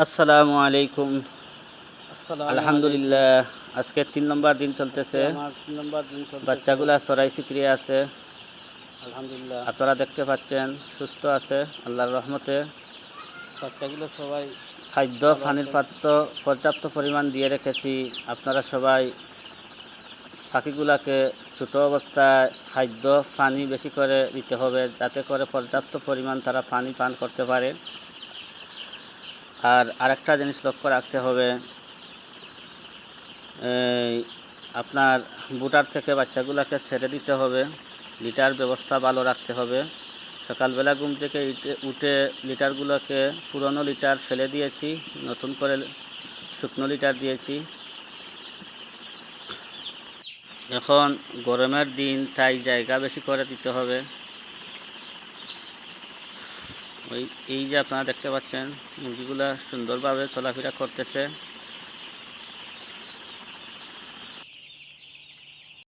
আসসালামু আলাইকুম। আসসালামু আলাইকুম। আলহামদুলিল্লাহ, আজকে 3 নম্বর দিন আজকে চলতেছে। আমার 3 নম্বর দিন চলতেছে। বাচ্চাগুলা চড়াই ছিত্রিয়ে আছে। আলহামদুলিল্লাহ, আপনারা দেখতে পাচ্ছেন সুস্থ আছে আল্লাহর রহমতে। বাচ্চাগুলো সবাই খাদ্য ভালো পানির আছেন। পাত্র পর্যাপ্ত পরিমাণ দিয়ে রেখেছি। আপনারা সবাই পাখিগুলাকে ছোটো অবস্থায় খাদ্য পানি বেশি করে দিতে হবে, যাতে করে পর্যাপ্ত পরিমাণ তারা পানি পান করতে পারে। আর আরেকটা জিনিস লক্ষ্য রাখতে হবে, এই আপনার বুটার থেকে বাচ্চাগুলোকে ছেড়ে দিতে হবে। লিটার ব্যবস্থা ভালো রাখতে হবে। সকালবেলা ঘুম থেকে উঠে লিটারগুলোকে পুরনো লিটার ফেলে দিয়েছি, নতুন করে শুকনো লিটার দিয়েছি। এখন গরমের দিন, তাই জায়গা বেশি করে দিতে হবে। এই যে আপনারা দেখতে পাচ্ছেন মুরগিগুলা সুন্দরভাবে চলাফেরা করতেছে।